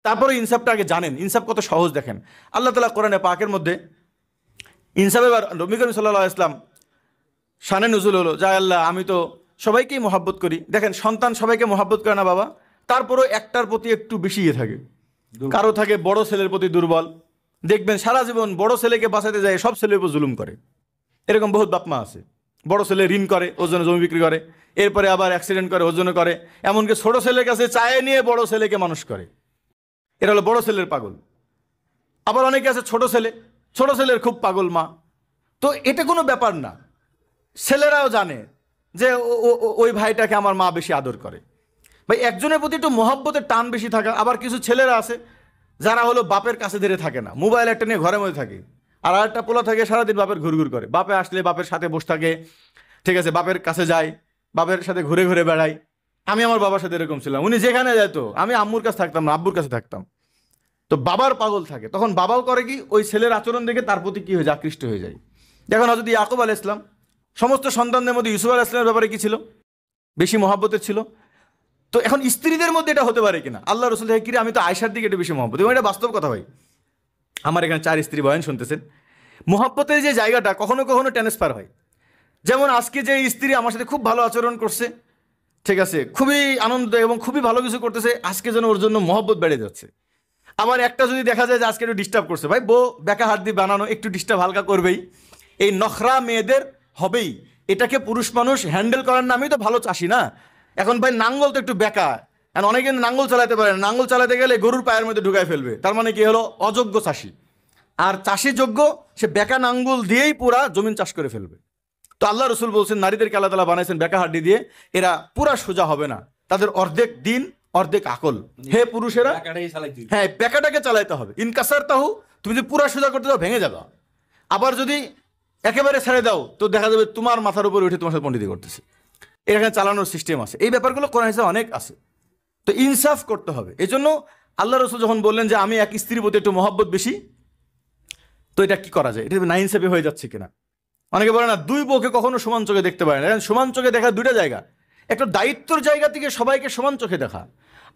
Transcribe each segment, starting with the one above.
তারপরে ইনসাফটা আগে জানেন, ইনসাফ কত সহজ দেখেন। আল্লাহ তাআলা কোরআনে পাকের মধ্যে ইনসাফ, এবার নবী করিম সাল্লাল্লাহু আলাইহি ওয়াসাল্লাম শানে নুজুল হলো, যা আল্লাহ আমি তো সবাইকেই মহাব্বত করি। দেখেন সন্তান সবাইকে মহাব্বত করে না বাবা, তারপরেও একটার প্রতি একটু বেশি থাকে। কারো থাকে বড় ছেলের প্রতি দুর্বল, দেখবেন সারা জীবন বড় ছেলেকে বাঁচাতে যায় সব ছেলের উপর জুলুম করে। এরকম বহুত বাপমা আছে, বড় ছেলে ঋণ করে ওর জন্য জমি বিক্রি করে, এরপরে আবার অ্যাক্সিডেন্ট করে ওর জন্য করে, এমনকি ছোট ছেলের কাছে চায়ে নিয়ে বড় ছেলেকে মানুষ করে। এরা হলো বড় ছেলের পাগল। আবার অনেকে আছে ছোট ছেলের খুব পাগল মা। তো এটা কোনো ব্যাপার না, ছেলেরাও জানে যে ওই ভাইটাকে আমার মা বেশি আদর করে। ভাই একজনের প্রতি একটু মহব্বতের টান বেশি থাকা। আবার কিছু ছেলেরা আছে যারা হলো বাপের কাছে ধরে থাকে না, মোবাইল একটা নিয়ে ঘরের মধ্যে থাকে, আর একটা পোলা থাকে সারাদিন বাপের ঘুরঘুর করে, বাপে আসলে বাপের সাথে বসে থাকে, ঠিক আছে, বাপের কাছে যায়, বাপের সাথে ঘুরে ঘুরে বেড়ায়। আমি আমার বাবার সাথে এরকম ছিলাম, উনি যেখানে যেত আমি আম্মুর কাছে থাকতাম না, আব্বুর কাছে থাকতাম। তো বাবার পাগল থাকে, তখন বাবাও করে কি ওই ছেলের আচরণ দেখে তার প্রতি কি হয়ে যায়, আকৃষ্ট হয়ে যায়। দেখুন যদি ইয়াকুব আলাইহিস সালাম, সমস্ত সন্তানদের মধ্যে ইউসুফ আলাইহিস সালামের ব্যাপারে কি ছিল, বেশি মহব্বতের ছিল। তো এখন স্ত্রীদের মধ্যে এটা হতে পারে কিনা, আল্লাহ রসুল থেকে কিরে আমি তো আয়েশার দিকে একটু বেশি মহব্বত, এবং এটা বাস্তব কথা ভাই। আমার এখানে 4 স্ত্রী বয়ান শুনতেছেন, মহব্বতের যে জায়গাটা কখনো কখনো ট্রান্সফার হয়। যেমন আজকে যে স্ত্রী আমার সাথে খুব ভালো আচরণ করছে, ঠিক আছে, খুবই আনন্দ এবং খুবই ভালো কিছু করতেছে, আজকে যেন ওর জন্য মহব্বত বেড়ে যাচ্ছে। আবার একটা যদি দেখা যায় যে আজকে একটু ডিস্টার্ব করছে, ভাই বউ বেকা হাত দিয়ে বানানো, একটু ডিস্টার্ব হালকা করবেই, এই নখরা মেয়েদের হবেই। এটাকে পুরুষ মানুষ হ্যান্ডেল করার নামেই তো ভালো চাষি না। এখন ভাই নাঙ্গল তো একটু বেকা, এখন অনেকে নাঙ্গল চালাতে পারে না, নাঙ্গল চালাতে গেলে গরুর পায়ের মধ্যে ঢুকায় ফেলবে, তার মানে কি হলো অযোগ্য চাষি। আর চাষি যোগ্য, সে বেকা নাঙ্গল দিয়েই পুরা জমিন চাষ করে ফেলবে। তো আল্লাহ রসুল বলছেন নারীদেরকে আল্লাহ তাআলা বানাইছেন বেকা হাড্ডি দিয়ে, এরা পুরা সোজা হবে না, তাদের অর্ধেক দিন অর্ধেক আকল। হে পুরুষেরা, হ্যাঁ বেকাটাকে চালাইতে হবে। ইনকাসার তাহু, তুমি যদি পুরা সোজা করতে দাও ভেঙে যাবে, আবার যদি একেবারে ছেড়ে দাও তো দেখা যাবে তোমার মাথার উপরে উঠে তোমার সাথে পণ্ডিতি করতেছে। এখানে চালানোর সিস্টেম আছে, এই ব্যাপারগুলো কোরআন হিসেবে অনেক আছে। তো ইনসাফ করতে হবে। এই জন্য আল্লাহ রসুল যখন বললেন যে আমি এক স্ত্রীর প্রতি একটু মহব্বত বেশি, তো এটা কি করা যায়, এটা নাইনসাফি হয়ে যাচ্ছে কিনা। অনেকে বলে না দুই বউকে কখনো সমান চোখে দেখতে পারে না। সমান চোখে দেখা দুইটা জায়গা, একটা দায়িত্বর জায়গা থেকে সবাইকে সমান চোখে দেখা,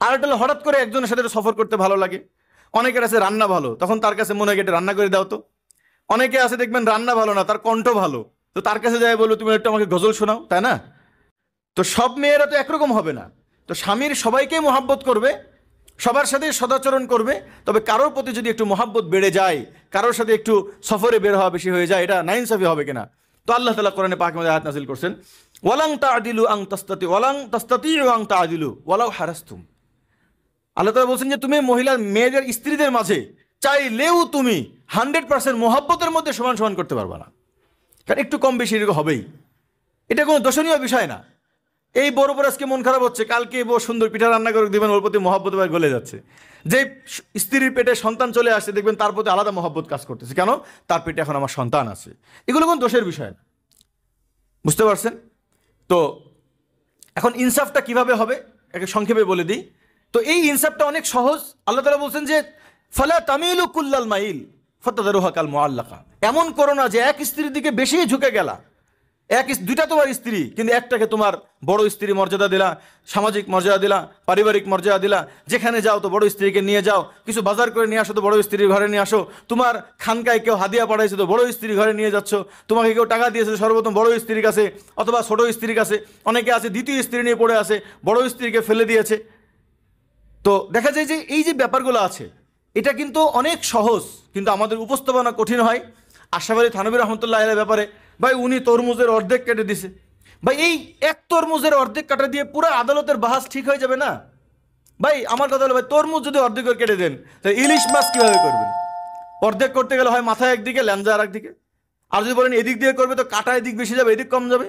আর একটা হঠাৎ করে একজনের সাথে সফর করতে ভালো লাগে। অনেকের আছে রান্না ভালো, তখন তার কাছে মনে হয় এটা রান্না করে দাও তো। অনেকে আছে দেখবেন রান্না ভালো না, তার কণ্ঠ ভালো, তো তার কাছে যায় বলবো তুমি একটু আমাকে গজল শোনাও, তাই না? তো সব মেয়েরা তো একরকম হবে না। তো স্বামীর সবাইকে মহাব্বত করবে, সবার সাথে সদাচরণ করবে, তবে কারোর প্রতি যদি একটু মহাব্বত বেড়ে যায়, কারোর সাথে একটু সফরে বের হওয়া বেশি হয়ে যায়, এটা নাইনসাফি হবে কিনা। তো আল্লাহ তাআলা কোরআনে পাকের মধ্যে আয়াত নাযিল করছেন, ওয়ালাং তা'দিলু আন তাস্তাতিউ আন তা'দিলু ওয়ালাউ হারাসতুম। আল্লাহ তাআলা বলছেন যে তুমি মেয়েদের স্ত্রীদের মাঝে চাইলেও তুমি 100% মহাব্বতের মধ্যে সমান সমান করতে পারবে না, কারণ একটু কম বেশি এরকম হবেই। এটা কোনো দর্শনীয় বিষয় না। এই বড় বড় আজকে মন খারাপ হচ্ছে, কালকে বউ সুন্দর পিঠা রান্না করে দিবেন, ওর প্রতি মহব্বত গলে যাচ্ছে। যে স্ত্রীর পেটে সন্তান চলে আসছে দেখবেন তার প্রতি আলাদা মহব্বত কাজ করতেছে, কেন? তার পেটে এখন আমার সন্তান আছে। এগুলো কোনো দোষের বিষয় না, বুঝতে পারছেন? তো এখন ইনসাফটা কিভাবে হবে একে সংক্ষেপে বলে দিই। তো এই ইনসাফটা অনেক সহজ। আল্লাহ তাআলা বলছেন যে ফালা তামিলু কুল্লাল মাইল ফাতাদারুহা কাল মুআল্লাকা, এমন করো না যে এক স্ত্রীর দিকে বেশি ঝুঁকে গেলা। দুইটা তোমার স্ত্রী, কিন্তু একটাকে তোমার বড় স্ত্রী মর্যাদা দিলা, সামাজিক মর্যাদা দিলা, পারিবারিক মর্যাদা দিলা। যেখানে যাও তো বড় স্ত্রীকে নিয়ে যাও, কিছু বাজার করে নিয়ে আসো তো বড় স্ত্রীর ঘরে নিয়ে আসো, তোমার খানকায় কেউ হাদিয়া পাঠাইছে তো বড় স্ত্রীর ঘরে নিয়ে যাচ্ছ, তোমাকে কেউ টাকা দিয়েছে সর্বপ্রথম বড় স্ত্রীর কাছে অথবা ছোট স্ত্রীর কাছে। অনেকে আছে দ্বিতীয় স্ত্রী নিয়ে পড়ে আছে, বড় স্ত্রীকে ফেলে দিয়েছে। তো দেখা যায় যে এই যে ব্যাপারগুলো আছে এটা কিন্তু অনেক সহজ, কিন্তু আমাদের উপস্থাপনা কঠিন হয়। আশরাফ আলী থানভী রহমতুল্লাহ আলাইহির ব্যাপারে, ভাই উনি তরমুজের অর্ধেক কেটে দিছে। ভাই এই এক তরমুজের অর্ধেক কাটা দিয়ে পুরো আদালতের বাহাস ঠিক হয়ে যাবে না? ভাই আমার কথা হলো, ভাই তরমুজ যদি অর্ধেক করে কেটে দেন তাহলে ইলিশ মাছ কীভাবে করবেন? অর্ধেক করতে গেলে হয় মাথায় একদিকে, ল্যাঞ্জা আর একদিকে। আর যদি বলেন এদিক দিয়ে করবে তো কাটা এদিক বেশি যাবে, এদিক কম যাবে।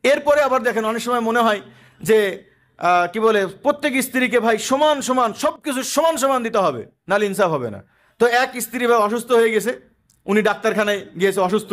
এরপরে আবার দেখেন অনেক সময় মনে হয় যে কি বলে প্রত্যেক স্ত্রীকে ভাই সমান সমান সব কিছু সমান সমান দিতে হবে, নাহলে ইনসাফ হবে না। তো এক স্ত্রী ভাই অসুস্থ হয়ে গেছে, উনি ডাক্তারখানায় গিয়েছে অসুস্থ,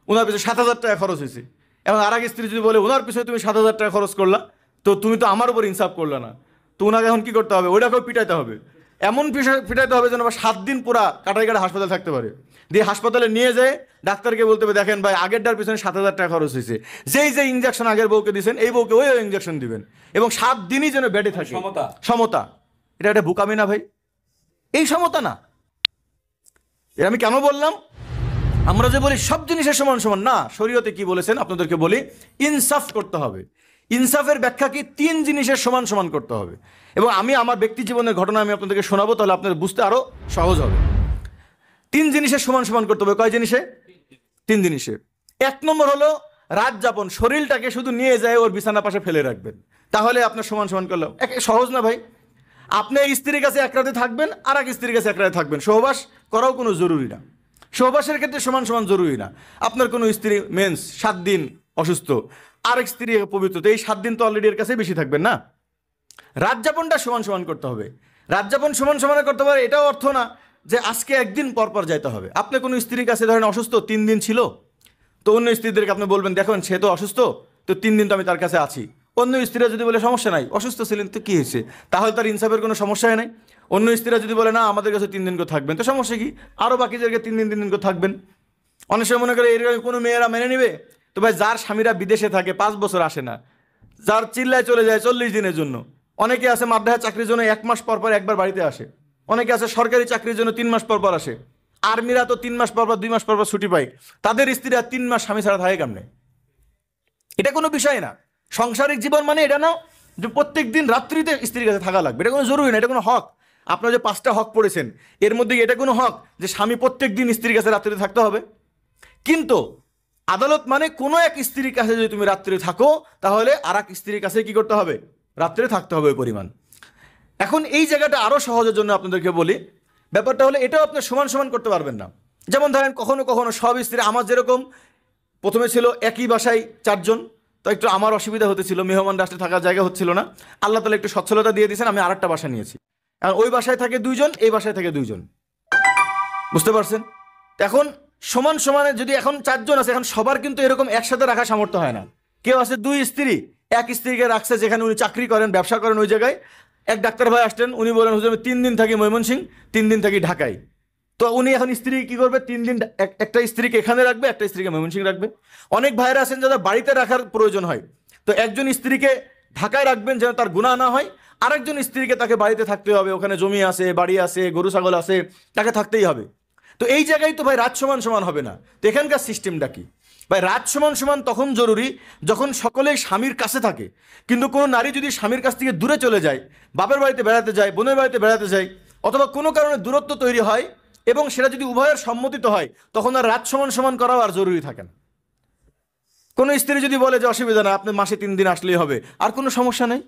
ওনার পিছনে 7,000 টাকা খরচ হয়েছে। এবং আর এক স্ত্রী যদি বলে ওনার পিছনে তুমি 7,000 টাকা খরচ করলা, তো তুমি তো আমার উপর ইনসাফ করলা না, তো ওনাকে এখন কী করতে হবে? ওইটাকেও পিটাইতে হবে, এমন পিটাইতে হবে যেন 7 দিন পুরা কাটাই কাটা হাসপাতালে থাকতে পারে। দিয়ে হাসপাতালে নিয়ে যায় ডাক্তারকে বলতে হবে দেখেন ভাই আগেরটার পিছনে 7,000 টাকা খরচ হয়েছে, যেই যে ইঞ্জেকশন আগের বউকে দিয়েছেন এই বউকে ওই ইঞ্জেকশন দিবেন, এবং 7 দিনই যেন বেডে থাকে। সমতা, এটা একটা বুকামি না ভাই? এই সমতা না। এ আমি কেন বললাম? আমরা যে বলি সব জিনিসের সমান সমান, না, শরীয়তে কি বলেছেন আপনাদেরকে বলি, ইনসাফ করতে হবে। ইনসাফের ব্যাখ্যা কি? 3 জিনিসের সমান সমান করতে হবে। এবং আমি আমার ব্যক্তি জীবনের ঘটনা আমি আপনাদেরকে শোনাবো, তাহলে আপনাদের বুঝতে আরো সহজ হবে। 3 জিনিসের সমান সমান করতে হবে। কয় জিনিসে? 3 জিনিসে। 1 নম্বর হলো রাত যাপন, শরীরটাকে শুধু নিয়ে যায় ওর বিছানা পাশে ফেলে রাখবেন, তাহলে আপনার সমান সমান করলাম। সহজ না ভাই? আপনি স্ত্রীর কাছে এক রাতে থাকবেন, আর এক স্ত্রীর কাছে এক রাতে থাকবেন, সহবাস করাও কোনো জরুরি না। সহবাসের ক্ষেত্রে সমান সমান জরুরি না। আপনার কোনো স্ত্রী মেন্স 7 দিন অসুস্থ, আরেক স্ত্রী পবিত্র, তো এই 7 দিন তো অলরেডি এর কাছে বেশি থাকবেন না। রাত যাপনটা সমান সমান করতে হবে। রাত যাপন সমান সমান করতে হবে এটাও অর্থ না যে আজকে একদিন পর পর যাইতে হবে। আপনি কোনো স্ত্রীর কাছে ধরেন অসুস্থ 3 দিন ছিল, তো অন্য স্ত্রীদেরকে আপনি বলবেন দেখুন সে তো অসুস্থ, তো 3 দিন তো আমি তার কাছে আছি। অন্য স্ত্রীরা যদি বলে সমস্যা নাই, অসুস্থ ছিলেন তো কী হয়েছে, তাহলে তার ইনসাফের কোনো সমস্যাই নাই। অন্য স্ত্রীরা যদি বলে না আমাদের কাছে 3 দিন করে থাকবেন, তো সমস্যা কি? আরও বাকি জায়গায় 3 দিন 3 দিন করে থাকবেন। অনেক সময় মনে করে এরকম কোনো মেয়েরা মেনে নেবে? তো ভাই যার স্বামীরা বিদেশে থাকে 5 বছর আসে না, যার চিল্লায় চলে যায় 40 দিনের জন্য, অনেকে আছে মাদ্রাসা চাকরির জন্য 1 মাস পর পর একবার বাড়িতে আসে, অনেকে আছে সরকারি চাকরির জন্য 3 মাস পর পর আসে, আর্মিরা তো 3 মাস পর পর 2 মাস পর পর ছুটি পায়, তাদের স্ত্রীরা 3 মাস স্বামী ছাড়া থাকে কেমনে? এটা কোনো বিষয় না। সাংসারিক জীবন মানে এটা না যে প্রত্যেক দিন রাত্রিতে স্ত্রীর কাছে থাকা লাগবে, এটা কোনো জরুরি না, এটা কোনো হক। আপনারা যে 5টা হক পড়েছেন এর মধ্যে এটা কোনো হক যে স্বামী প্রত্যেক দিন স্ত্রীর কাছে রাত্রিতে থাকতে হবে? কিন্তু আদালত মানে কোনো এক স্ত্রীর কাছে যদি তুমি রাত্রে থাকো, তাহলে আর এক স্ত্রীর কাছে কি করতে হবে? রাত্রে থাকতে হবে ওই পরিমাণ। এখন এই জায়গাটা আরও সহজের জন্য আপনাদেরকে বলি, ব্যাপারটা হলে এটাও আপনি সমান সমান করতে পারবেন না। যেমন ধরেন কখনো কখনো সব স্ত্রী, আমার যেরকম প্রথমে ছিল একই বাসায় 4 জন, তো একটু আমার অসুবিধা হতেছিল, মেহমান রাষ্ট্রে থাকার জায়গা হচ্ছিল না, আল্লাহ তাআলা একটু সচ্ছলতা দিয়ে দিয়েছেন, আমি আরেকটা বাসা নিয়েছি। এখন ওই বাসায় থাকে 2 জন, এই বাসায় থাকে 2 জন, বুঝতে পারছেন? এখন সমান সমানে যদি এখন 4 জন আছে, এখন সবার কিন্তু এরকম একসাথে রাখা সামর্থ্য হয় না। কেউ আছে 2 স্ত্রী, এক স্ত্রীকে রাখছে যেখানে উনি চাকরি করেন, ব্যবসা করেন ওই জায়গায়। এক ডাক্তার ভাই আসতেন, উনি বলেন হুজুর আমি 3 দিন থাকি ময়মনসিংহ, 3 দিন থাকি ঢাকায়। তো উনি এখন স্ত্রী কি করবে? 3 দিন একটা স্ত্রীকে এখানে রাখবে, একটা স্ত্রীকে ময়মনসিংহ রাখবে। অনেক ভাইয়েরা আছেন যাদের বাড়িতে রাখার প্রয়োজন হয়, তো একজন স্ত্রীকে ঢাকায় রাখবেন যেন তার গুনাহ না হয়, আরেকজন স্ত্রীকে তাকে বাড়িতে থাকতে হবে, ওখানে জমি আছে, বাড়ি আছে, গরু ছাগল আছে, তাকে থাকতেই হবে। তো এই জায়গায় তো ভাই রাত সমান সমান হবে না। তো এখানকার সিস্টেমটা কি ভাই? রাত সমান সমান তখন জরুরি যখন সকলেই স্বামীর কাছে থাকে। কিন্তু কোনো নারী যদি স্বামীর কাছ থেকে দূরে চলে যায়, বাপের বাড়িতে বেড়াতে যায়, বোনের বাড়িতে বেড়াতে যায়, অথবা কোনো কারণে দূরত্ব তৈরি হয় এবং সেটা যদি উভয়ের সম্মতিত হয়, তখন আর রাত সমান সমান করাও আর জরুরি থাকে না। কোনো স্ত্রী যদি বলে যে অসুবিধা না, আপনি মাসে 3 দিন আসলেই হবে, আর কোনো সমস্যা নেই।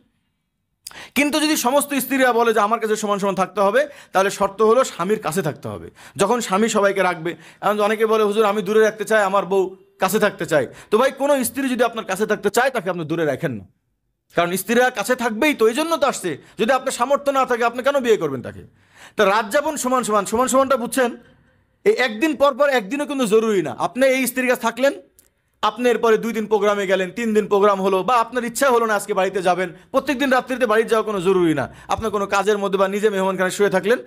কিন্তু যদি সমস্ত স্ত্রীরা বলে যে আমার কাছে সমান সমান থাকতে হবে, তাহলে শর্ত হলো স্বামীর কাছে থাকতে হবে। যখন স্বামী সবাইকে রাখবে, এখন অনেকে বলে হুজুর আমি দূরে রাখতে চাই, আমার বউ কাছে থাকতে চাই। তো ভাই কোনো স্ত্রী যদি আপনার কাছে থাকতে চায়, তাকে আপনি দূরে রাখেন না, কারণ স্ত্রীরা কাছে থাকবেই তো, এই জন্য তো আসছে। যদি আপনার সামর্থ্য না থাকে, আপনি কেন বিয়ে করবেন তাকে? তো রাত যাপন সমান সমান, সমান সমানটা বুঝছেন? এই একদিন পর পর একদিনও কিন্তু জরুরি না। আপনি এই স্ত্রীর কাছে থাকলেন, আপনি এরপরে 2 দিন প্রোগ্রামে গেলেন, 3 দিন প্রোগ্রাম হলো, বা আপনার ইচ্ছা হলো না আজকে বাড়িতে যাবেন, প্রত্যেকদিন রাত্রিতে বাড়িতে যাওয়া কোনো জরুরি না। আপনার কোনো কাজের মধ্যে বা নিজে মেহমানখানে শুয়ে থাকলেন,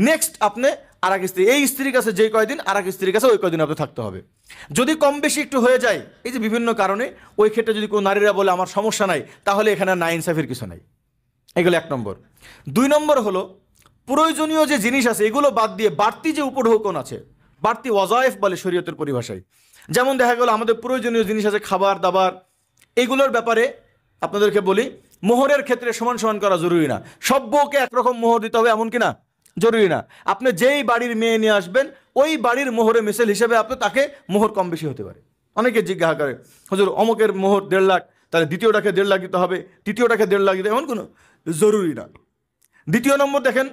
নেক্সট আপনি আর এক স্ত্রী, এই স্ত্রীর কাছে যেই কয়দিন, আর এক স্ত্রীর কাছে ওই কয়দিন আপনি থাকতে হবে। যদি কম বেশি একটু হয়ে যায়, এই যে বিভিন্ন কারণে, ওই ক্ষেত্রে যদি কোনো নারীরা বলে আমার সমস্যা নাই, তাহলে এখানে না ইনসাফের কিছু নাই। এগুলো 1 নম্বর। 2 নম্বর হলো প্রয়োজনীয় যে জিনিস আছে এগুলো বাদ দিয়ে বাড়তি যে উপঢৌকন আছে, বাড়তি ওয়াজায়েফ বলে শরীয়তের পরিভাষায়, যেমন দেখা গেল আমাদের প্রয়োজনীয় জিনিস আছে খাবার দাবার, এগুলোর ব্যাপারে আপনাদেরকে বলি মোহরের ক্ষেত্রে সমান সমান করা জরুরি না। সব বউকে একরকম মোহর দিতে হবে এমন কি না? জরুরি না। আপনি যেই বাড়ির মেয়ে নিয়ে আসবেন, ওই বাড়ির মোহরে মিশেল হিসেবে আপনি তাকে মোহর কম বেশি হতে পারে। অনেকে জিজ্ঞাসা করে হুজুর অমুকের মোহর 1.5 লাখ, তাহলে দ্বিতীয়টাকে 1.5 লাখ দিতে হবে, তৃতীয়টাকে 1.5 লাখ দিতে, এমন কোনো জরুরি না। 2 নম্বর দেখেন,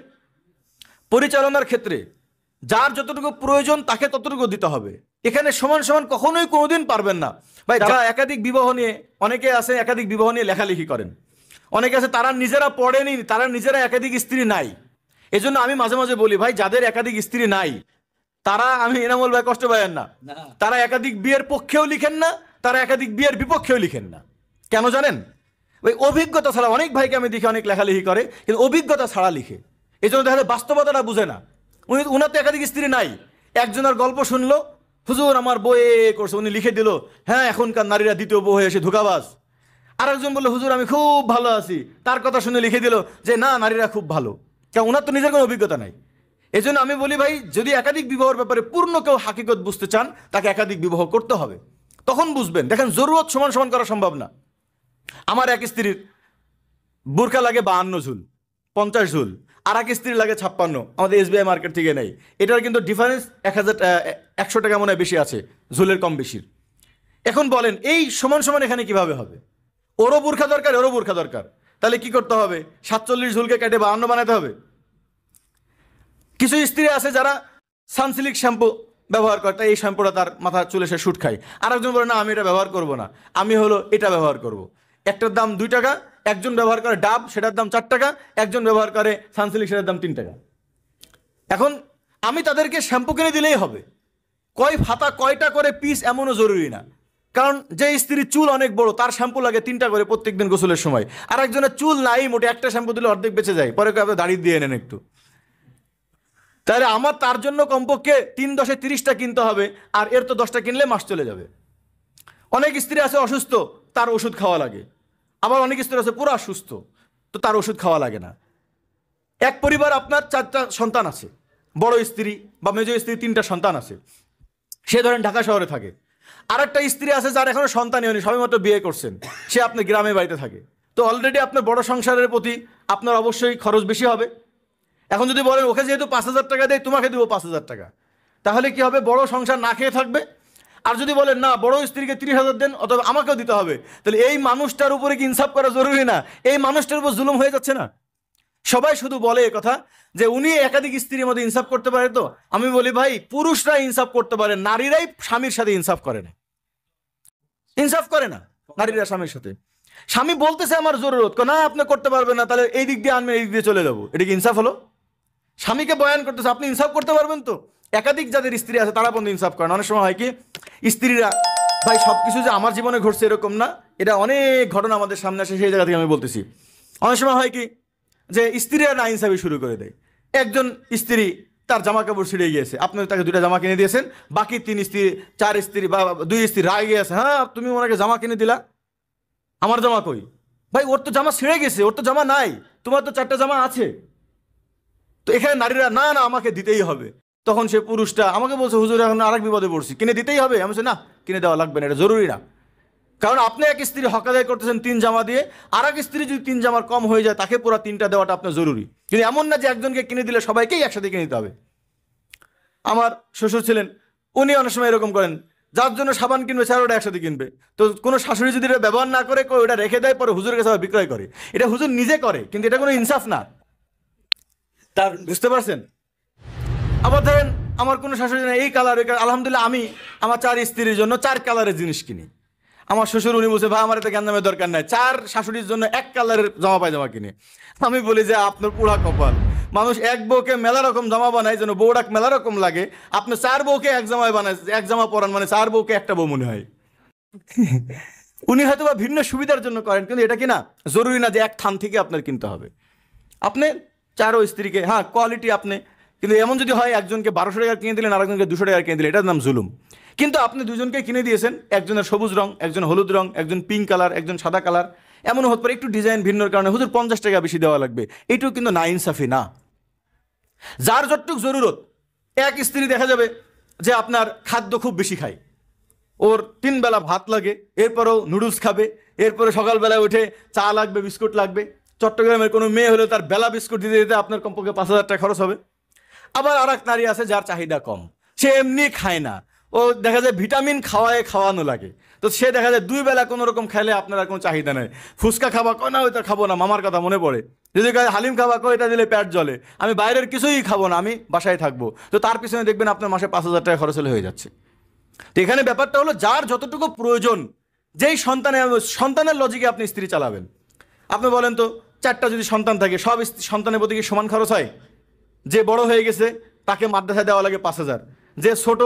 পরিচালনার ক্ষেত্রে যার যতটুকু প্রয়োজন তাকে ততটুকু দিতে হবে। এখানে সমান সমান কখনোই কোনোদিন পারবেন না ভাই। যারা একাধিক বিবাহ নিয়ে, অনেকে আছে একাধিক বিবাহ নিয়ে লেখালেখি করেন, অনেকে আছে তারা নিজেরা পড়েনি, তারা নিজেরা একাধিক স্ত্রী নাই। এজন্য আমি মাঝে মাঝে বলি ভাই, যাদের একাধিক স্ত্রী নাই তারা, আমি এনামুল ভাই কষ্ট পাবেন না, তারা একাধিক বিয়ের পক্ষেও লিখেন না, তারা একাধিক বিয়ের বিপক্ষেও লিখেন না। কেন জানেন? ওই অভিজ্ঞতা ছাড়া, অনেক ভাইকে আমি দেখি অনেক লেখালেখি করে কিন্তু অভিজ্ঞতা ছাড়া লিখে, এই জন্য দেখা যায় বাস্তবতাটা বুঝে না। উনার তো একাধিক স্ত্রী নাই, একজনের গল্প শুনলো, হুজুর আমার বউ করছে, উনি লিখে দিল হ্যাঁ এখনকার নারীরা দ্বিতীয় বউ হয়ে এসে ধোঁকাবাজ। আরেকজন বললো হুজুর আমি খুব ভালো আছি, তার কথা শুনে লিখে দিল যে না নারীরা খুব ভালো। কেন? উনার তো নিজের কোনো অভিজ্ঞতা নাই। এই জন্য আমি বলি ভাই, যদি একাধিক বিবাহের ব্যাপারে পূর্ণ কেউ হাকিকত বুঝতে চান, তাকে একাধিক বিবাহ করতে হবে, তখন বুঝবেন। দেখেন, জরুরত সমান সমান করা সম্ভব না। আমার এক স্ত্রীর বোরকা লাগে 52 ঝুল, 50 ঝুল, আর এক স্ত্রীর লাগে 56, আমাদের SBI মার্কেট থেকে নেই। এটার কিন্তু ডিফারেন্স 100 টাকা মনে হয় বেশি আছে, ঝুলের কম বেশির। এখন বলেন এই সমান সমান এখানে কিভাবে হবে? ওরও বোরখা দরকার, ওরও বোরখা দরকার, তাহলে কি করতে হবে? 47 ঝুলকে কেটে 52 বানাতে হবে। কিছু স্ত্রী আছে যারা সানসিল্ক শ্যাম্পু ব্যবহার করে, তাই এই শ্যাম্পুটা তার মাথা চুলে সে শুট খায়। আর একজন বলে না, আমি এটা ব্যবহার করব না, আমি এটা ব্যবহার করব। একটার দাম 2 টাকা, একজন ব্যবহার করে ডাব, সেটার দাম 4 টাকা, একজন ব্যবহার করে সানসিল্ক, সেটার দাম 3 টাকা। এখন আমি তাদেরকে শ্যাম্পু কিনে দিলেই হবে, কয় ফাতা কয়টা করে পিস এমনও জরুরি না। কারণ যে স্ত্রীর চুল অনেক বড়, তার শ্যাম্পু লাগে 3টা করে প্রত্যেকদিন গোসলের সময়, আর একজনের চুল নাই মোটে, একটা শ্যাম্পু দিলে অর্ধেক বেঁচে যায়, পরে আপনি দাড়ি দিয়ে নেন একটু। তাহলে আমার তার জন্য কমপক্ষে 3×10 = 30টা কিনতে হবে, আর এর তো 10টা কিনলে মাস চলে যাবে। অনেক স্ত্রী আছে অসুস্থ, তার ওষুধ খাওয়া লাগে। আবার অনেক স্ত্রী আছে পুরো সুস্থ, তো তার ওষুধ খাওয়া লাগে না। এক পরিবার আপনার 4টা সন্তান আছে, বড় স্ত্রী বা মেজো স্ত্রী 3টা সন্তান আছে, সে ধরেন ঢাকা শহরে থাকে। আর একটা স্ত্রী আছে যার এখনো সন্তানই হয়নি, সবেমাত্র বিয়ে করছেন, সে আপনার গ্রামে বাড়িতে থাকে। তো অলরেডি আপনার বড় সংসারের প্রতি আপনার অবশ্যই খরচ বেশি হবে। এখন যদি বলেন ওকে যেহেতু 5,000 টাকা দেয়, তোমাকে দেবো 5,000 টাকা, তাহলে কি হবে? বড় সংসার না খেয়ে থাকবে। আর যদি বলেন না, বড় স্ত্রীকে 30,000 দেন, অথবা আমাকেও দিতে হবে, তাহলে এই মানুষটার উপরে কি ইনসাফ করা জরুরি না? এই মানুষটার উপর জুলুম হয়ে যাচ্ছে না? সবাই শুধু বলে কথা যে উনি একাধিক স্ত্রীর মধ্যে ইনসাফ করতে পারে। তো আমি বলি ভাই, পুরুষরা ইনসাফ করতে পারে, নারীরাই স্বামীর সাথে ইনসাফ করে না, ইনসাফ করে না নারীরা স্বামীর সাথে। স্বামী বলতেছে আমার জরুরত, না আপনি করতে পারবেন না, তাহলে এই দিক দিয়ে আনবেন, এই দিক দিয়ে চলে যাবো, এটা কি ইনসাফ হলো? স্বামীকে বয়ান করতেছে আপনি ইনসাফ করতে পারবেন তো। একাধিক যাদের স্ত্রী আছে তারা বন্ধু ইনসাফ করেন। অনেক সময় হয় কি, স্ত্রীরা ভাই সবকিছু যে আমার জীবনে ঘটছে এরকম না, এটা অনেক ঘটনা আমাদের সামনে আসে, সেই জায়গা থেকে আমি বলতেছি। অনেক সময় হয় কি যে স্ত্রীরা না ইনসাফি শুরু করে দেয়। একজন স্ত্রী তার জামা কাপড় ছিঁড়ে গিয়েছে, আপনি তাকে 2টা জামা কিনে দিয়েছেন, বাকি 3 স্ত্রী 4 স্ত্রী বা 2 স্ত্রী রায় গিয়েছে, হ্যাঁ তুমি ওনাকে জামা কিনে দিলা, আমার জামা কই? ভাই ওর তো জামা ছিঁড়ে গেছে, ওর তো জামা নাই, তোমার তো 4টা জামা আছে। তো এখানে নারীরা না না আমাকে দিতেই হবে। তখন সে পুরুষটা আমাকে বলছে হুজুর এখন আরেক বিপদে পড়ছি, কিনে দিতেই হবে। আমি বলছি না, কিনে দেওয়া লাগবে না, এটা জরুরি না। কারণ আপনি এক স্ত্রী হক আদায় করতেছেন 3 জামা দিয়ে, আর এক স্ত্রী যদি 3 জামার কম হয়ে যায়, তাকে পুরো 3টা দেওয়াটা আপনার জরুরি। কিন্তু এমন না যে একজনকে কিনে দিলে সবাইকেই একসাথে কিনে দিতে হবে। আমার শ্বশুর ছিলেন, উনি অনেক সময় এরকম করেন, যার জন্য সাবান কিনবে স্যার ওটা একসাথে কিনবে। তো কোনো শাশুড়ি যদি এটা ব্যবহার না করে, ওটা রেখে দেয়, পরে হুজুরের কাছে আবার বিক্রয় করে। এটা হুজুর নিজে করে, কিন্তু এটা কোনো ইনসাফ না। তার বুঝতে পারছেন? আবার ধরেন আমার কোনো শাশুড়ি না, এই কালার ওই কালার, আলহামদুলিল্লাহ আমি আমার 4 স্ত্রীর জন্য 4 কালারের জিনিস কিনি। আমার শ্বশুর উনি বলছে ভাই আমার এত গ্যাঞ্জামের দরকার নাই, 4 শাশুড়ির জন্য 1 কালারের জামা পায়জামা কিনে। আমি বলি যে আপনার পুরা কপাল, মানুষ এক বউকে মেলা রকম জামা বানায় যেন বউটা মেলা রকম লাগে, আপনি 4 বউকে এক জামায় বানায়, এক জামা পরান, মানে 4 বউকে একটা বউ মনে হয়। উনি হয়তো বা ভিন্ন সুবিধার জন্য করেন, কিন্তু এটা কি না জরুরি না যে এক থান থেকে আপনার কিনতে হবে। আপনি 4 স্ত্রীকে, হ্যাঁ কোয়ালিটি আপনি, কিন্তু এমন যদি হয় একজনকে 1200 টাকা কিনে দিলেন, আরেকজনকে 200 টাকা কিনে দিলেন, এটার নাম জুলুম। কিন্তু আপনি দুজনকে কিনে দিয়েছেন, একজনের সবুজ রং, একজন হলুদ রং, একজন পিঙ্ক কালার, একজন সাদা কালার, এমনও হতে পারে একটু ডিজাইন ভিন্নর কারণে হুজুর 50 টাকা বেশি দেওয়া লাগবে, এইটুকু কিন্তু না ইনসাফি না। যার যতটুক জরুরত, এক স্ত্রী দেখা যাবে যে আপনার খাদ্য খুব বেশি খায়, ওর 3 বেলা ভাত লাগে, এরপরেও নুডলস খাবে, এরপরে সকালবেলায় উঠে চা লাগবে, বিস্কুট লাগবে। চট্টগ্রামের কোনো মেয়ে হলে তার বেলা বিস্কুট দিতে দিতে আপনার কমপক্ষে 5,000 টাকা খরচ হবে। আবার আর এক নারী আছে যার চাহিদা কম, সে এমনি খায় না, ও দেখা যায় ভিটামিন খাওয়ানো লাগে, তো সে দেখা যায় 2 বেলা কোনো রকম খাইলে আপনার আর কোনো চাহিদা নেই। ফুচকা খাবা কয় না, ওইটা খাবো না, মামার কথা মনে পড়ে। যদি হালিম খাবা কয় এটা দিলে পেট জ্বলে, আমি বাইরের কিছুই খাবো না, আমি বাসায় থাকবো। তো তার পিছনে দেখবেন আপনার মাসে 5,000 টাকা খরচ হয়ে যাচ্ছে। তো এখানে ব্যাপারটা হলো যার যতটুকু প্রয়োজন, যেই সন্তানের লজিকে আপনি স্ত্রী চালাবেন। আপনি বলেন তো 4টা যদি সন্তান থাকে, সব সন্তানের প্রতি কি সমান খরচ হয়? যে বড় হয়ে গেছে তাকে মাদ্রাসায় দেওয়া লাগে 5,000, যে ছোট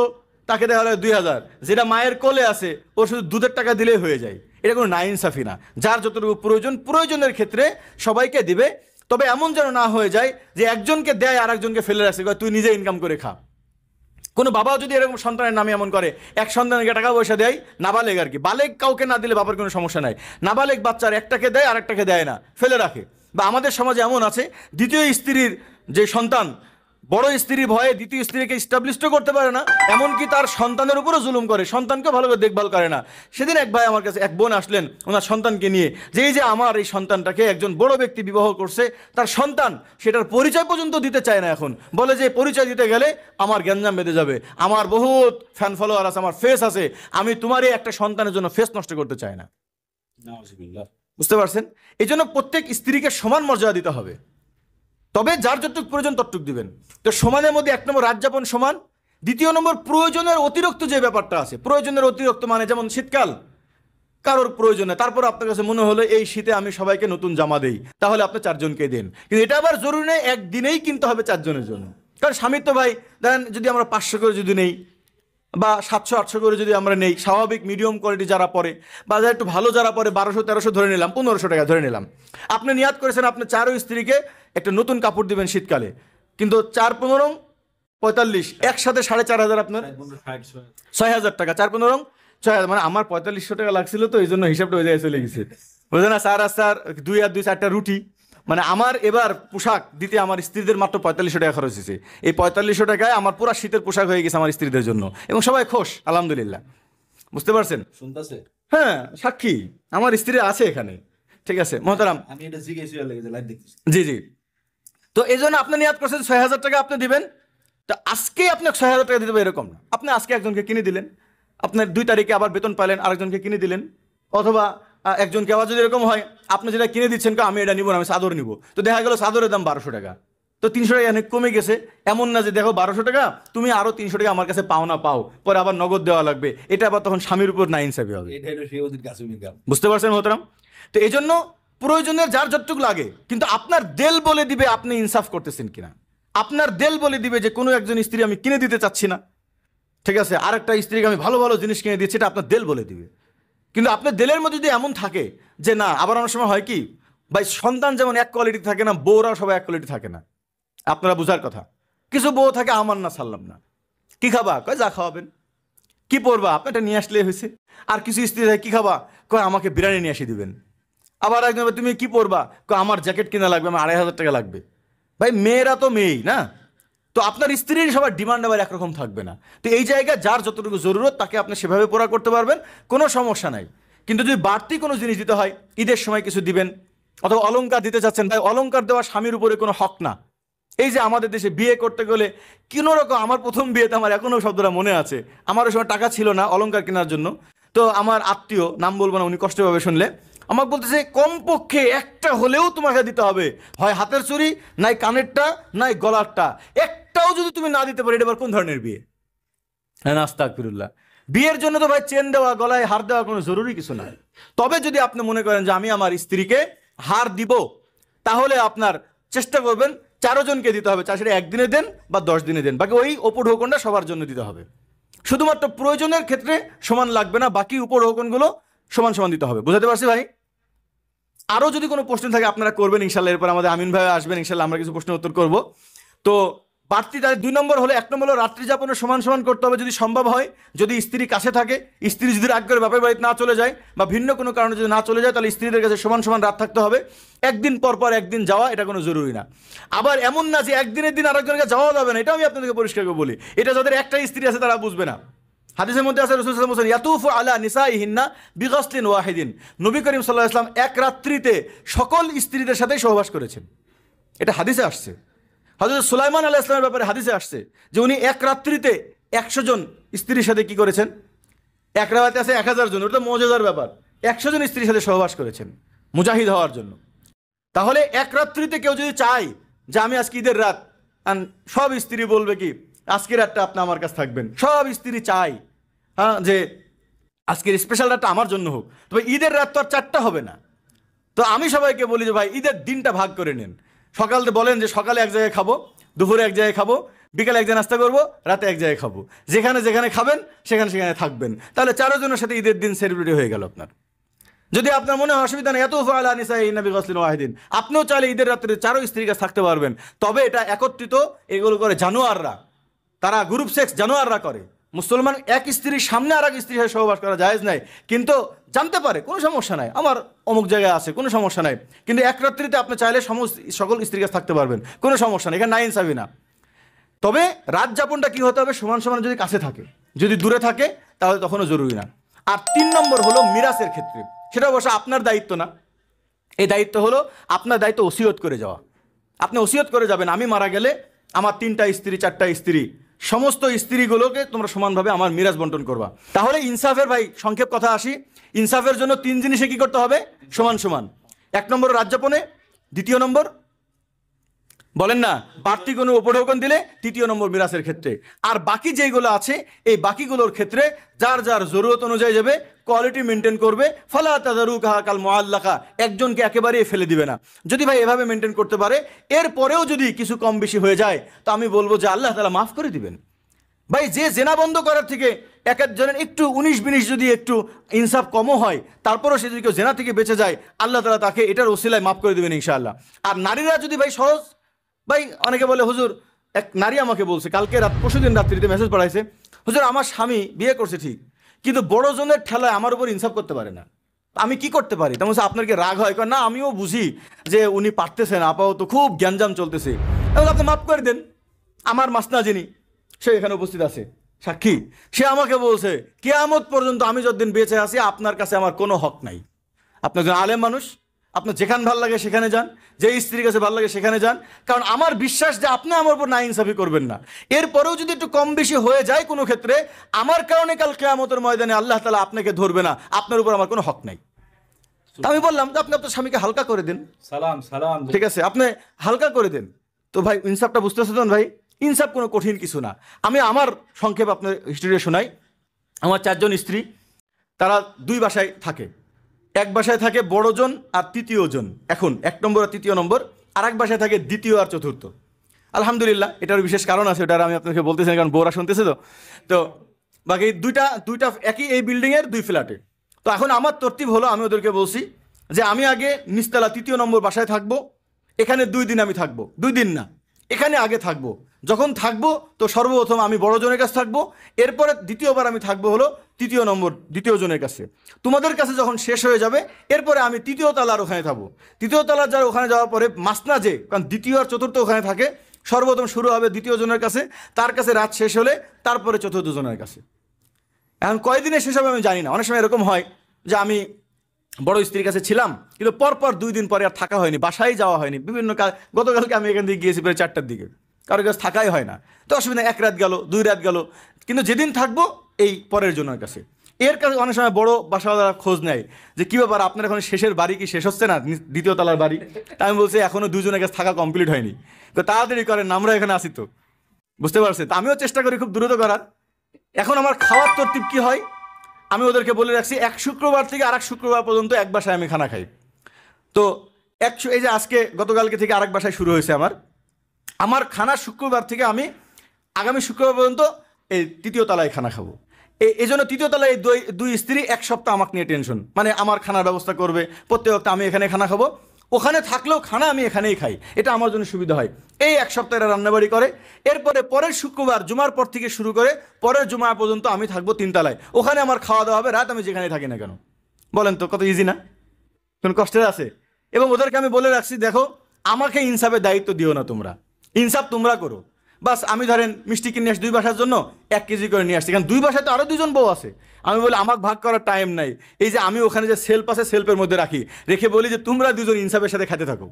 তাকে দেওয়া লাগে 2,000, যেটা মায়ের কোলে আছে ওর শুধু দুধের টাকা দিলেই হয়ে যায়। এটা কোনো নাইনসাফি না। যার যতটুকু প্রয়োজনের ক্ষেত্রে সবাইকে দিবে, তবে এমন যেন না হয়ে যায় যে একজনকে দেয় আর একজনকে ফেলে রাখছে, তুই নিজে ইনকাম করে খা। কোনো বাবাও যদি এরকম সন্তানের নামে এমন করে, এক সন্তানকে টাকা পয়সা দেয়, নাবালেগ আর কি, বালেগ কাউকে না দিলে বাবার কোনো সমস্যা নাই, নাবালেগ বাচ্চার একটাকে দেয় আর একটাকে দেয় না, ফেলে রাখে। বা আমাদের সমাজে এমন আছে, দ্বিতীয় স্ত্রীর যে সন্তান বড় স্ত্রীর ভয়ে দ্বিতীয় স্ত্রীকে স্টাবলিশও করতে পারে না, এমনকি তার সন্তানের উপরও জুলুম করে, সন্তানকে ভালোভাবে দেখভাল করে না। সেদিন এক ভাই আমার কাছে, এক বোন আসলেন ওনার সন্তানকে নিয়ে, যে এই যে আমার এই সন্তানটাকে একজন বড় ব্যক্তি বিবাহ করছে, তার সন্তান সেটার পরিচয় পর্যন্ত দিতে চায় না। এখন বলে যে পরিচয় দিতে গেলে আমার গ্যাঞ্জাম বেঁধে যাবে, আমার বহুত ফ্যান ফলোয়ার আছে, আমার ফেস আছে, আমি তোমারই একটা সন্তানের জন্য ফেস নষ্ট করতে চাই না। বুঝতে পারছেন? এই জন্য প্রত্যেক স্ত্রীকে সমান মর্যাদা দিতে হবে, তবে যার যতটুকু প্রয়োজন ততটুক দিবেন। তো সমানের মধ্যে 1 নম্বর রাত যাপন সমান, 2 নম্বর প্রয়োজনের অতিরিক্ত যে ব্যাপারটা আছে, প্রয়োজনের অতিরিক্ত মানে যেমন শীতকাল কারোর প্রয়োজনে, তারপর আপনার কাছে মনে হলো এই শীতে আমি সবাইকে নতুন জামা দেই, তাহলে আপনি 4 জনকে দেন। কিন্তু এটা আবার জরুরি নেই একদিনেই কিনতে হবে 4 জনের জন্য, কারণ স্বামীর তো ভাই দেখেন যদি আমরা 500 করে যদি নেই বা 700-800 করে যদি আমরা নেই, স্বাভাবিক মিডিয়াম কোয়ালিটি যারা পরে বা যারা একটু ভালো যারা পরে 1200-1300 ধরে নিলাম, 1500 টাকা ধরে নিলাম। আপনি নিয়াত করেছেন আপনি 4 স্ত্রীকে একটা নতুন কাপড় দিবেন শীতকালে, কিন্তু 4-15 45 একসাথে 4500 আপনার 6000 টাকা, 4-15 6000, মানে আমার 4500 টাকা লাগছিল, তো এই জন্য হিসাবটা ওই জায়গায় চলে গেছে, বুঝলেন না? 4 আর 4 2 আর 2 4টা রুটি, মানে আমার এবার পোশাক দিতে আমার স্ত্রীদের মাত্র 4500 টাকা খরচ হয়েছে। এই 4500 টাকায় আমার পুরো শীতের পোশাক হয়ে গেছে আমার স্ত্রীদের জন্য, এবং সবাই খুশ আলহামদুলিল্লাহ। বুঝতে পারছেন? শুনতেছে? হ্যাঁ, সাক্ষী আমার স্ত্রী আছে এখানে, ঠিক আছে মোহতারাম? আমি এটা জিজ্ঞেস লাইভ দেখতেছি। জি জি। তো এই জন্য আপনি নিয়াত করছেন 6000 টাকা আপনি দিবেন, তো আজকে আপনাকে 6000 টাকা দিতে হবে এরকম না। আপনি আজকে একজনকে কিনে দিলেন, আপনার 2 তারিখে আবার বেতন পাইলেন, আরেকজনকে কিনে দিলেন, অথবা একজনকে আবার যদি এরকম হয় আপনি যেটা কিনে দিচ্ছেন আমি এটা নিব না, আমি চাদর নিব, তো দেখা গেল চাদরের দাম 1200 টাকা, তো 300 টাকা অনেক কমে গেছে। এমন না যে দেখো 1200 টাকা তুমি আরো 300 টাকা আমার কাছে পাও না পাও, পরে আবার নগদ দেওয়া লাগবে, এটা আবার তখন স্বামীর উপর না ইনসাফি হবে। বুঝতে পারছেন মোহতারাম? তো এই জন্য প্রয়োজনের যার যতটুকু লাগে, কিন্তু আপনার দেল বলে দিবে আপনি ইনসাফ করতেছেন কিনা। আপনার দেল বলে দিবে যে কোনো একজন স্ত্রী আমি কিনে দিতে চাচ্ছি না, ঠিক আছে, আরেকটা স্ত্রীকে আমি ভালো ভালো জিনিস কিনে দিচ্ছি, এটা আপনার দেল বলে দিবে। কিন্তু আপনার দেলের মধ্যে যদি এমন থাকে যে না, আবার অনেক সময় হয় কি ভাই, সন্তান যেমন এক কোয়ালিটি থাকে না, বউরাও সবাই এক কোয়ালিটি থাকে না, আপনারা বুঝার কথা। কিছু বউ থাকে আমার না ছাড়লাম না, কি খাবা কয় যা খাওয়াবেন, কি পরবা আপনি এটা নিয়ে আসলে হয়েছে। আর কিছু স্ত্রী থাকে কি খাবা কয় আমাকে বিরিয়ানি নিয়ে এসে দিবেন। আবার একজন তুমি কি পরবা কয় আমার জ্যাকেট কিনা লাগবে, আমার 2500 টাকা লাগবে। ভাই মেয়েরা তো মেয়েই না, তো আপনার স্ত্রীর সবার ডিমান্ড আবার একরকম থাকবে না। তো এই জায়গায় যার যতটুকু জরুরত তাকে আপনি সেভাবে পুরা করতে পারবেন, কোনো সমস্যা নাই। কিন্তু যদি বাড়তি কোনো জিনিস দিতে হয়, ঈদের সময় কিছু দিবেন, অথবা অলংকার দিতে চাচ্ছেন, ভাই অলংকার দেওয়া স্বামীর উপরে কোনো হক না। এই যে আমাদের দেশে বিয়ে করতে গেলে কোনো রকম, আমার প্রথম বিয়েতে আমার এখনও শব্দটা মনে আছে, আমার ওই সময় টাকা ছিল না অলংকার কেনার জন্য, তো আমার আত্মীয়, নাম বলবো না, উনি কষ্ট পাবে শুনলে, আমাকে বলতেছে কমপক্ষে একটা হলেও তোমাকে দিতে হবে, হয় হাতের চুড়ি, নাই কানেরটা, নাই গলারটা, একটাও যদি তুমি না দিতে পারো এটা আবার কোন ধরনের বিয়ে? হ্যাঁ, আস্তাগফিরুল্লাহ। বিয়ের জন্য তো ভাই চেন দেওয়া, গলায় হার দেওয়া কোনো জরুরি কিছু না। তবে যদি আপনি মনে করেন যে আমি আমার স্ত্রীকে হার দিব, তাহলে আপনার চেষ্টা করবেন 4 জনকে দিতে হবে, সেটা 1 দিনে দেন বা 10 দিনে দেন, বাকি ওই উপঢৌকনটা সবার জন্য দিতে হবে। শুধুমাত্র প্রয়োজনের ক্ষেত্রে সমান লাগবে না, বাকি উপঢৌকনগুলো সমান সমান দিতে হবে। বুঝাতে পারছি ভাই? আরও যদি কোনো প্রশ্ন থাকে আপনারা করবেন ইনশাল্লাহ, এরপর আমাদের আমিন ভাই আসবেন ইনশাল্লাহ, আমরা কিছু প্রশ্নের উত্তর করব। তো বাড়তি তাদের 2 নম্বর হলো, 1 নম্বর হলো রাত্রি যাপনের সমান সমান করতে হবে যদি সম্ভব হয়। যদি স্ত্রী কাছে থাকে, স্ত্রী যদি রাগ করে বাপের বাড়িতে না চলে যায় বা ভিন্ন কোনো কারণে যদি না চলে যায়, তাহলে স্ত্রীদের কাছে সমান সমান রাত থাকতে হবে। একদিন পর পর একদিন যাওয়া এটা কোনো জরুরি না। আবার এমন না যে একদিনের দিন আরেকজনের কাছে যাওয়া যাবে না, এটা আমি আপনাদেরকে পরিষ্কার করে বলি, এটা যাদের একটাই স্ত্রী আছে তারা বুঝবে না। হাদিসের মধ্যে আছে রাসূল সাল্লাল্লাহু আলাইহি ওয়াসাল্লাম ইয়াতুফু আলা নিসাইহিন্না বিগসলিন ওয়াহিদিন, নবী করিম সাল্লাল্লাহু আলাইহি ওয়াসাল্লাম এক রাত্রিতে সকল স্ত্রীদের সাথে সহবাস করেছেন, এটা হাদিসে আসছে। হযরত সুলাইমান আলাইহিস সালামের ব্যাপারে হাদিসে আসছে যে উনি এক রাত্রিতে 100 জন স্ত্রীর সাথে কি করেছেন, এক রাতে আছে 1000 জন, ওটা মুজিজার ব্যাপার, 100 জন স্ত্রীর সাথে সহবাস করেছেন মুজাহিদ হওয়ার জন্য। তাহলে এক রাত্রিতে কেউ যদি চায় যে আমি আজকে ঈদের রাত, সব স্ত্রী বলবে কি আজকের রাতটা আপনি আমার কাছে থাকবেন, সব স্ত্রী চাই হ্যাঁ যে আজকের স্পেশাল রাতটা আমার জন্য হোক, তবে ঈদের রাত তো আর 4টা হবে না। তো আমি সবাইকে বলি যে ভাই ঈদের দিনটা ভাগ করে নেন, সকালে বলেন যে সকালে এক জায়গায় খাবো, দুপুরে এক জায়গায় খাবো, বিকালে এক জায়গায় নাস্তা করবো, রাতে এক জায়গায় খাবো, যেখানে যেখানে খাবেন সেখানে সেখানে থাকবেন, তাহলে 4 জনের সাথে ঈদের দিন সেলিব্রেট হয়ে গেল আপনার। যদি আপনার মনে হয় অসুবিধা নেই, ইয়াতুফু আলা নিসাইহিন্না বিগসলিন ওয়াহিদিন, আপনিও চাইলে ঈদের রাত্রে 4 স্ত্রীর কাছে থাকতে পারবেন। তবে এটা একত্রিত এগুলো করে জানোয়াররা, তারা গ্রুপ সেক্স জানোয়াররা করে। মুসলমান এক স্ত্রীর সামনে আর এক স্ত্রীর সাথে সহবাস করা জায়েজ নাই, কিন্তু জানতে পারে কোনো সমস্যা নাই, আমার অমুক জায়গায় আছে কোনো সমস্যা নাই, কিন্তু এক রাত্রিতে আপনি চাইলে সকল স্ত্রীর কাছে থাকতে পারবেন, কোনো সমস্যা নেই, এখানে না ইনসাফি না। তবে রাত যাপনটা কি হতে হবে, সমান সমান যদি কাছে থাকে, যদি দূরে থাকে তাহলে তখনও জরুরি না। আর 3 নম্বর হলো মিরাসের ক্ষেত্রে, সেটা অবশ্য আপনার দায়িত্ব না, এই দায়িত্ব হলো আপনার দায়িত্ব ওসিয়ত করে যাওয়া। আপনি ওসিয়ত করে যাবেন, আমি মারা গেলে আমার 3টা স্ত্রী 4টা স্ত্রী, সমস্ত স্ত্রীগুলোকে তোমরা সমানভাবে আমার মিরাজ বন্টন করবা। তাহলে ইনসাফের, ভাই সংক্ষেপ কথা আসি, ইনসাফের জন্য 3 জিনিসে কি করতে হবে, সমান সমান। 1 নম্বর রাজ্যাপনে, 2য় নম্বর বলেন না বাড়তি কোনো উপঢৌকন দিলে, 3য় নম্বর মিরাসের ক্ষেত্রে। আর বাকি যেগুলো আছে এই বাকিগুলোর ক্ষেত্রে যার যার জরুরত অনুযায়ী যাবে, কোয়ালিটি মেনটেন করবে। ফালা তাদারুকাহা কাল মুআল্লাকা, একজনকে একেবারেই ফেলে দিবে না। যদি ভাই এভাবে মেনটেন করতে পারে, এরপরেও যদি কিছু কম বেশি হয়ে যায় তো আমি বলবো যে আল্লাহ তাআলা মাফ করে দিবেন। ভাই যে জেনা বন্ধ করার থেকে এক একজনের একটু 19-20 যদি একটু ইনসাফ কমও হয়, তারপরও সে যদি কেউ জেনা থেকে বেঁচে যায়, আল্লাহ তাআলা তাকে এটার ওসিলায় মাফ করে দেবেন ইনশাআল্লাহ। আর নারীরা যদি ভাই সহজ, ভাই অনেকে বলে হুজুর, এক নারী আমাকে বলছে কালকে পরশুদিন রাত্রিতে মেসেজ পাঠাইছে, হুজুর আমার স্বামী বিয়ে করছে ঠিক, কিন্তু বড় জনের ঠেলায় আমার উপর ইনসাফ করতে পারে না, আমি কি করতে পারি? তেমন আপনার কি রাগ হয়? না আমিও বুঝি যে উনি পারতেছেন, আপাতত খুব জ্ঞানজাম চলতেছে, এবং আপনি মাফ করে দেন। আমার মাসনা যিনি, সে এখানে উপস্থিত আছে সাক্ষী, সে আমাকে বলছে কিয়ামত পর্যন্ত আমি যতদিন বেঁচে আছি আপনার কাছে আমার কোনো হক নাই। আপনি একজন আলেম মানুষ, আপনার যেখানে ভালো লাগে সেখানে যান, যে স্ত্রীর কাছে ভালো লাগে সেখানে যান, কারণ আমার বিশ্বাস যে আপনি আমার উপর না ইনসাফি করবেন না। এরপরেও যদি একটু কম বেশি হয়ে যায় কোনো ক্ষেত্রে, আমার কারণে কাল কিয়ামতের ময়দানে আল্লাহ তাআলা আপনাকে ধরবে না, আপনার উপর আমার কোনো হক নাই। আমি বললাম যে আপনি আপনার স্বামীকে হালকা করে দেন, সালাম সালাম, ঠিক আছে, আপনি হালকা করে দেন। তো ভাই ইনসাফটা বুঝতেছেন ভাই, ইনসাফ কোনো কঠিন কিছু না। আমি আমার সংক্ষেপ আপনার হিস্ট্রিটা শোনাই। আমার 4 জন স্ত্রী, তারা 2 বাসায় থাকে। এক বাসায় থাকে বড় জন আর 3য় জন, এখন 1 নম্বর আর 3য় নম্বর, আর এক বাসায় থাকে 2য় আর 4র্থ। আলহামদুলিল্লাহ, এটার বিশেষ কারণ আছে, ওটা আমি আপনাকে বলতেছি না, কারণ বউরা শুনতেছে। তো বাকি দুইটা একই এই বিল্ডিংয়ের 2 ফ্ল্যাটে। তো এখন আমার তরতিব হলো, আমি ওদেরকে বলছি যে আমি আগে নিচতলা 3য় নম্বর বাসায় থাকবো, এখানে 2 দিন আমি থাকবো, 2 দিন না, এখানে আগে থাকবো। যখন থাকবো তো সর্বপ্রথম আমি বড় জনের কাছে থাকবো, এরপরে দ্বিতীয়বার আমি থাকবো হলো 3য় নম্বর 2য় জনের কাছে। তোমাদের কাছে যখন শেষ হয়ে যাবে, এরপরে আমি 3য় তলার ওখানে থাকবো। 3য় তলার যারা ওখানে যাওয়ার পরে মাসনা যে, কারণ 2য় আর 4র্থ ওখানে থাকে, সর্বপ্রথম শুরু হবে 2য় জনের কাছে, তার কাছে রাত শেষ হলে তারপরে 4র্থ জনের কাছে। এখন কয়দিনে শেষ হবে আমি জানি না, অনেক সময় এরকম হয় যে আমি বড় স্ত্রীর কাছে ছিলাম, কিন্তু পরপর 2 দিন পরে আর থাকা হয়নি, বাসায় যাওয়া হয়নি, বিভিন্ন কাজ। গতকালকে আমি এখান থেকে গিয়েছি প্রায় 4টার দিকে, কারোর কাছে থাকাই হয় না। তো অসুবিধা, 1 রাত গেল, 2 রাত গেল, কিন্তু যেদিন থাকবো এই পরের জনের কাছে। এর কাছে অনেক সময় বড় বাসাওয়ালারা খোঁজ নেয় যে কী ব্যাপার, আপনার এখন শেষের বাড়ি কি শেষ হচ্ছে না, 2য় তলার বাড়ি? আমি বলছি এখনও 2 জনের কাছে থাকা কমপ্লিট হয়নি, তো তাড়াতাড়ি করেন, আমরা এখানে আসি। তো বুঝতে পারছেন, আমিও চেষ্টা করি খুব দ্রুত করার। এখন আমার খাওয়ার তরতিব কী হয়, আমি ওদেরকে বলে রাখছি 1 শুক্রবার থেকে আরেক শুক্রবার পর্যন্ত এক বাসায় আমি খানা খাই। তো এই যে আজকে গতকালকে থেকে আরেক বাসায় শুরু হয়েছে আমার খানা, শুক্রবার থেকে আমি আগামী শুক্রবার পর্যন্ত এই 3য় তলায় খানা খাবো। এই জন্য 3য় তলায় এই 2 স্ত্রী 1 সপ্তাহ আমাকে নিয়ে টেনশন, মানে আমার খানার ব্যবস্থা করবে, প্রত্যেক বক্তা আমি এখানে খানা খাবো, ওখানে থাকলেও খানা আমি এখানেই খাই, এটা আমার জন্য সুবিধা হয়। এই 1 সপ্তাহ এরা রান্নাবাড়ি করে, এরপরে পরের শুক্রবার জুমার পর থেকে শুরু করে পরের জুমা পর্যন্ত আমি থাকবো 3 তলায়, ওখানে আমার খাওয়া দাওয়া হবে, রাত আমি যেখানে থাকি না কেন। বলেন তো কত ইজি না, কোন কষ্টের আছে? এবং ওদেরকে আমি বলে রাখছি, দেখো আমাকে ইনসাফের দায়িত্ব দিও না, তোমরা ইনসাফ তোমরা করো। বাস আমি ধরেন মিষ্টি কিনে আসি 2 বাসার জন্য, 1 কেজি করে নিয়ে আসছি, কারণ 2 বাসায় তো আরও 2 জন বউ আছে। আমি বলি আমাকে ভাগ করার টাইম নাই, এই যে আমি ওখানে যে সেলফ আছে সেলফের মধ্যে রেখে বলি যে তোমরা 2 জন ইনসাফের সাথে খেতে থাকো।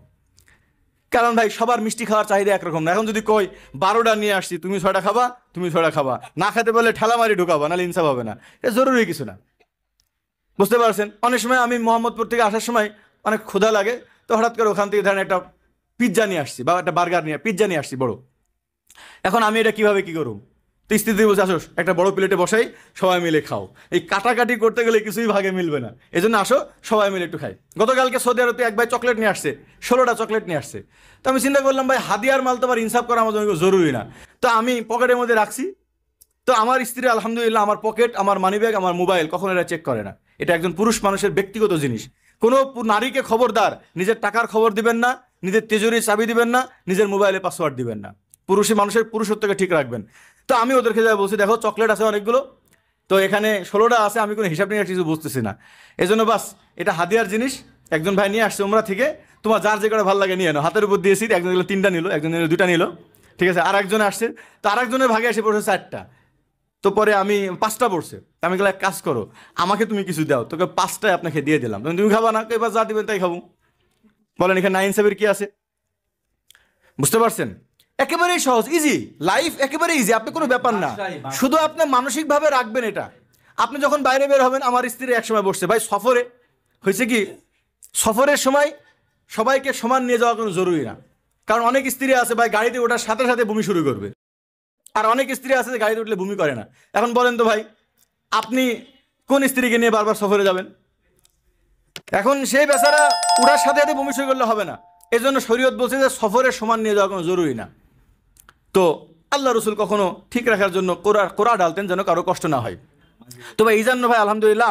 কারণ ভাই সবার মিষ্টি খাওয়ার চাহিদা একরকম না। এখন যদি কই 12টা নিয়ে আসছি, তুমি 6টা খাবা, তুমি 6টা খাবা, না খেতে বললে ঠেলা মারি ঢুকাবা, নাহলে ইনসাফ হবে না, এটা জরুরি কিছু না। বুঝতে পারছেন? অনেক সময় আমি মোহাম্মদপুর থেকে আসার সময় অনেক ক্ষুধা লাগে, তো হঠাৎ করে ওখান থেকে ধরেন একটা পিৎজা নিয়ে আসছি বা একটা বার্গার পিৎজা নিয়ে আসছি বড়। এখন আমি এটা কীভাবে কী করব? তো স্ত্রী বলছে আসো একটা বড় প্লেটে বসাই, সবাই মিলে খাও। এই কাটাকাটি করতে গেলে কিছুই ভাগে মিলবে না, এই জন্য আসো সবাই মিলে একটু খাই। গতকালকে সৌদি আরবে এক ভাই চকলেট নিয়ে আসছে, 16টা চকলেট নিয়ে আসছে। তো আমি চিন্তা করলাম ভাই হাদিয়ার মাল তো আবার ইনসাফ করা আমার জন্য জরুরি না, তো আমি পকেটের মধ্যে রাখছি। তো আমার স্ত্রী আলহামদুলিল্লাহ আমার পকেট, আমার মানিব্যাগ, আমার মোবাইল কখনো এরা চেক করে না। এটা একজন পুরুষ মানুষের ব্যক্তিগত জিনিস। কোনো নারীকে খবরদার নিজের টাকার খবর দিবেন না, নিজের তেজুরির চাবি দিবেন না, নিজের মোবাইলে পাসওয়ার্ড দিবেন না। মানুষের পুরুষত্বকে ঠিক রাখবেন। তো আমি ওদেরকে যা বলছি, দেখো চকলেট আছে অনেকগুলো, তো এখানে 16টা আছে, আমি কোনো হিসাব নিয়ে কিছু বুঝতেছি না, এজন্য বাস এটা হাদিয়ার জিনিস। একজন ভাই নিয়ে আসছে উমরা থেকে, তোমার যার যে কটা ভালো লাগে নিয়ে নাও, হাতের উপর দিয়েছি। একজন নিল 3টা নিল, একজন নিল 2টা নিল। ঠিক আছে, আর একজনে আসছে, তো আর একজনের ভাগে এসে পড়ছে 4টা, তো পরে আমি 5টা পড়ছে, তা আমি গেলে এক কাজ করো, আমাকে তুমি কিছু দাও, তোকে 5টায় আপনাকে দিয়ে দিলাম, তুমি খাবা না, এবার যা দিবেন তাই খাবো। বলেন এখানে নাইন সাহেবের কি আছে? বুঝতে পারছেন? একেবারেই সহজ, ইজি লাইফ, একেবারে ইজি, আপনি কোনো ব্যাপার না, শুধু আপনি মানসিকভাবে রাখবেন এটা। আপনি যখন বাইরে বের হবেন, আমার স্ত্রী একসময় বসছে, ভাই সফরে হয়েছে কি, সফরের সময় সবাইকে সমান নিয়ে যাওয়া কোনো জরুরি না, কারণ অনেক স্ত্রী আছে ভাই গাড়িতে ওঠার সাথে সাথে বমি শুরু করবে, আর অনেক স্ত্রী আছে যে গাড়িতে উঠলে বমি করে না। এখন বলেন তো ভাই, আপনি কোন স্ত্রীকে নিয়ে বারবার সফরে যাবেন? এখন সেই বেচারা উড়ার সাথে সাথে বমি শুরু করলে হবে না, এই জন্য শরীয়ত বলছে যে সফরের সমান নিয়ে যাওয়া কোনো জরুরি না। তো আল্লাহ রসুল কখনো ঠিক রাখার জন্য কোরা ডালতেন যেন কারো কষ্ট না হয়। তো ভাই এই জন্য ভাই আলহামদুলিল্লাহ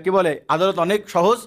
কি বলে আদালত অনেক সহজ।